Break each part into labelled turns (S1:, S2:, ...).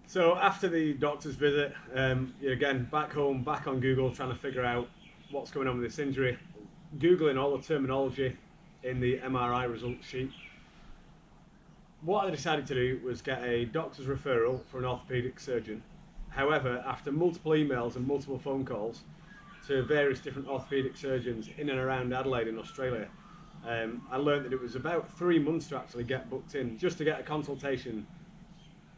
S1: So after the doctor's visit, again, back home, back on Google, trying to figure out what's going on with this injury, Googling all the terminology in the MRI results sheet. What I decided to do was get a doctor's referral for an orthopaedic surgeon. However, after multiple emails and multiple phone calls to various different orthopaedic surgeons in and around Adelaide in Australia, I learned that it was about 3 months to actually get booked in, just to get a consultation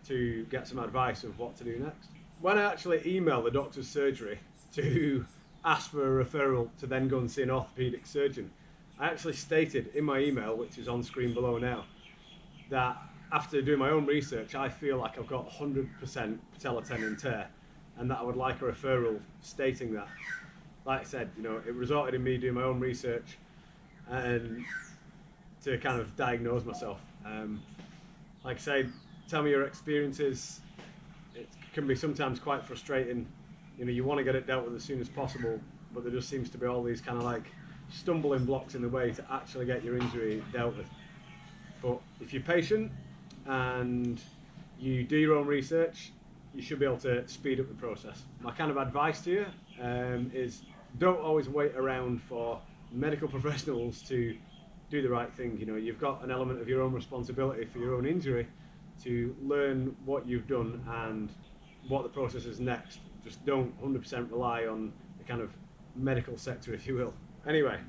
S1: to get some advice of what to do next. When I actually emailed the doctor's surgery to ask for a referral to then go and see an orthopaedic surgeon, I actually stated in my email, which is on screen below now, that after doing my own research, I feel like I've got 100% patella tendon tear, and that I would like a referral stating that. Like I said, it resulted in me doing my own research and to kind of diagnose myself. Like I say, tell me your experiences. It can be sometimes quite frustrating. You want to get it dealt with as soon as possible, but there just seems to be all these kind of like stumbling blocks in the way to actually get your injury dealt with. But if you're patient and you do your own research, you should be able to speed up the process. My kind of advice to you is don't always wait around for medical professionals to do the right thing. You've got an element of your own responsibility for your own injury to learn what you've done and what the process is next. Just don't 100% rely on the kind of medical sector, if you will. Anyway,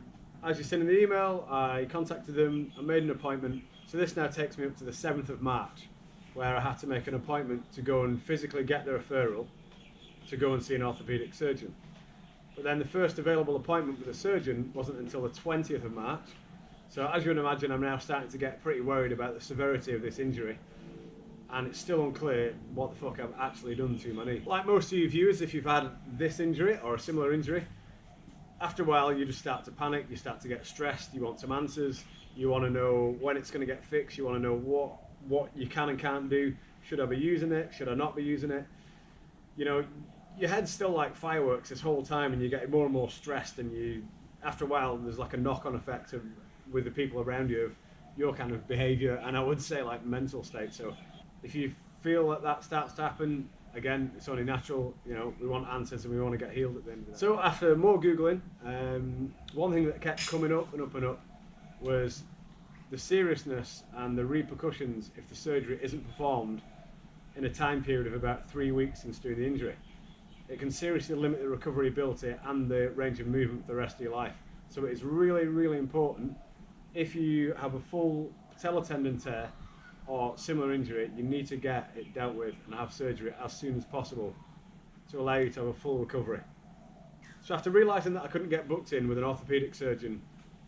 S1: as you seen in the email, I contacted them, I made an appointment. So this now takes me up to the 7th of March, where I had to make an appointment to go and physically get the referral to go and see an orthopaedic surgeon. But then the first available appointment with a surgeon wasn't until the 20th of March. So as you can imagine, I'm now starting to get pretty worried about the severity of this injury. And it's still unclear what the fuck I've actually done to my knee. Like most of you viewers, if you've had this injury or a similar injury, after a while you just start to panic, you start to get stressed, you want some answers, you want to know when it's going to get fixed, you want to know what you can and can't do. Should I be using it? Should I not be using it? Your head's still like fireworks this whole time, and you're getting more and more stressed, and after a while there's like a knock-on effect with the people around you of your kind of behaviour, and I would say like mental state. So if you feel that starts to happen, again, it's only natural. We want answers and we want to get healed at the end of that. So after more Googling, one thing that kept coming up and up and up was the seriousness and the repercussions if the surgery isn't performed in a time period of about 3 weeks since doing the injury. It can seriously limit the recovery ability and the range of movement for the rest of your life. So it is really, really important, if you have a full patella tendon tear or similar injury, you need to get it dealt with and have surgery as soon as possible to allow you to have a full recovery. So after realising that I couldn't get booked in with an orthopaedic surgeon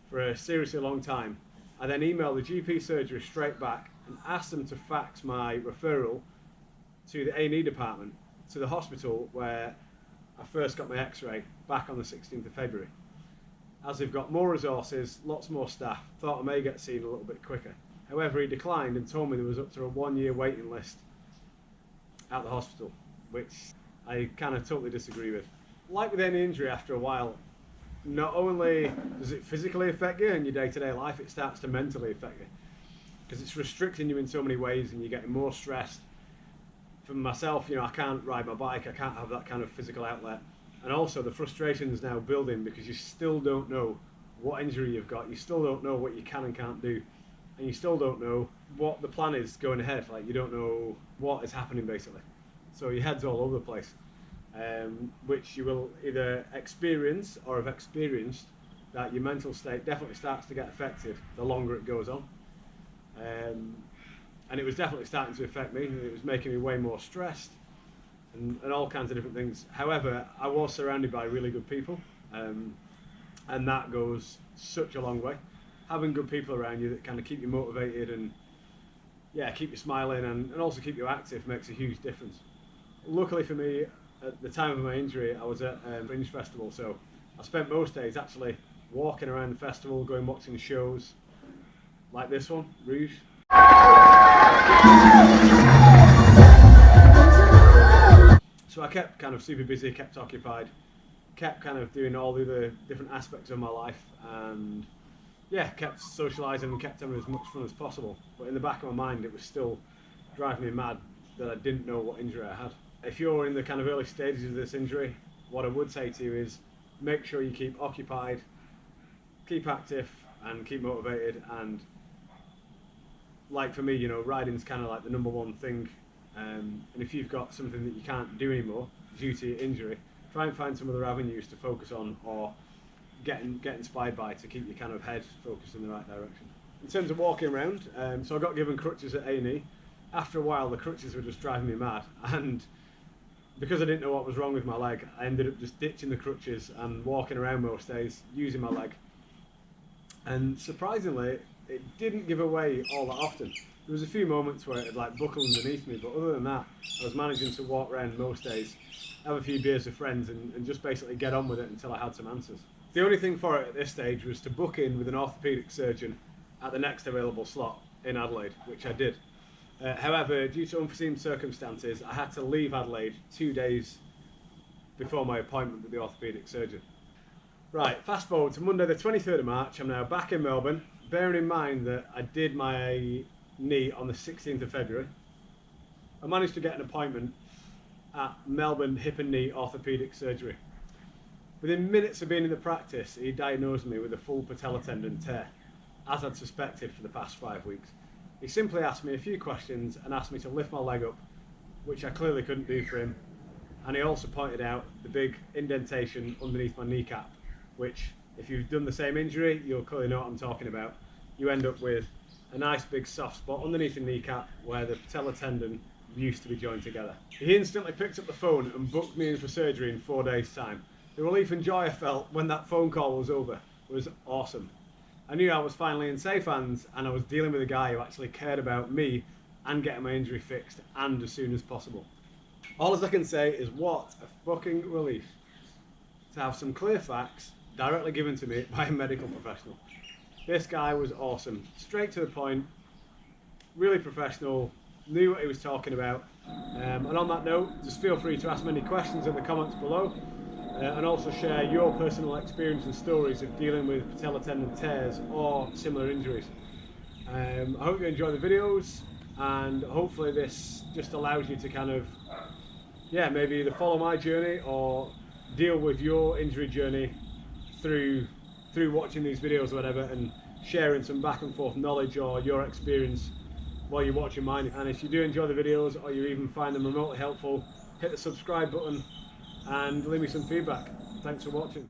S1: for a seriously long time, I then emailed the GP surgery straight back and asked them to fax my referral to the A&E department, to the hospital where I first got my x-ray back on the 16th of February. As they've got more resources, lots more staff, thought I may get seen a little bit quicker. However, he declined and told me there was up to a 1-year waiting list at the hospital, which I kind of totally disagree with. Like with any injury, after a while, not only does it physically affect you in your day-to-day life, it starts to mentally affect you, because it's restricting you in so many ways and you're getting more stressed. For myself, I can't ride my bike, I can't have that kind of physical outlet. And also the frustration is now building because you still don't know what injury you've got, you still don't know what you can and can't do, and you still don't know what the plan is going ahead. Like, you don't know what is happening basically. So your head's all over the place, which you will either experience or have experienced, that your mental state definitely starts to get affected the longer it goes on. And it was definitely starting to affect me. It was making me way more stressed and all kinds of different things. However, I was surrounded by really good people, and that goes such a long way. Having good people around you that kind of keep you motivated and keep you smiling and also keep you active makes a huge difference. Luckily for me, at the time of my injury, I was at a Fringe Festival, so I spent most days actually walking around the festival, going watching shows like this one, Rouge. So I kept kind of super busy, kept occupied, kept kind of doing all the other different aspects of my life, and kept socialising and kept having as much fun as possible. But in the back of my mind, it was still driving me mad that I didn't know what injury I had. If you're in the kind of early stages of this injury, what I would say to you is make sure you keep occupied, keep active, and keep motivated. And like for me, you know, riding's kind of like the number one thing. And if you've got something that you can't do anymore due to your injury, try and find some other avenues to focus on or get inspired by to keep your kind of head focused in the right direction. In terms of walking around, so I got given crutches at A&E. After a while, the crutches were just driving me mad, and because I didn't know what was wrong with my leg, I ended up just ditching the crutches and walking around most days using my leg. And surprisingly, it didn't give away all that often. There was a few moments where it had like buckled underneath me, but other than that, I was managing to walk around most days, have a few beers with friends, and just basically get on with it until I had some answers. The only thing for it at this stage was to book in with an orthopaedic surgeon at the next available slot in Adelaide, which I did. However, due to unforeseen circumstances, I had to leave Adelaide 2 days before my appointment with the orthopaedic surgeon. Right, fast forward to Monday the 23rd of March, I'm now back in Melbourne, bearing in mind that I did my knee on the 16th of February. I managed to get an appointment at Melbourne Hip and Knee Orthopaedic Surgery. Within minutes of being in the practice, he diagnosed me with a full patella tendon tear, as I'd suspected for the past 5 weeks. He simply asked me a few questions and asked me to lift my leg up, which I clearly couldn't do for him. And he also pointed out the big indentation underneath my kneecap, which, if you've done the same injury, you'll clearly know what I'm talking about. You end up with a nice big soft spot underneath the kneecap where the patella tendon used to be joined together. He instantly picked up the phone and booked me in for surgery in 4 days' time. The relief and joy I felt when that phone call was over was awesome. I knew I was finally in safe hands, and I was dealing with a guy who actually cared about me and getting my injury fixed, and as soon as possible. All I can say is what a fucking relief to have some clear facts directly given to me by a medical professional. This guy was awesome, straight to the point, really professional, knew what he was talking about. And on that note, just feel free to ask me any questions in the comments below. And also share your personal experience and stories of dealing with patella tendon tears or similar injuries. I hope you enjoy the videos, and hopefully this just allows you to kind of, maybe either follow my journey or deal with your injury journey through watching these videos or whatever, and sharing some back and forth knowledge or your experience while you're watching mine. And if you do enjoy the videos or you even find them remotely helpful, hit the subscribe button and leave me some feedback. Thanks for watching.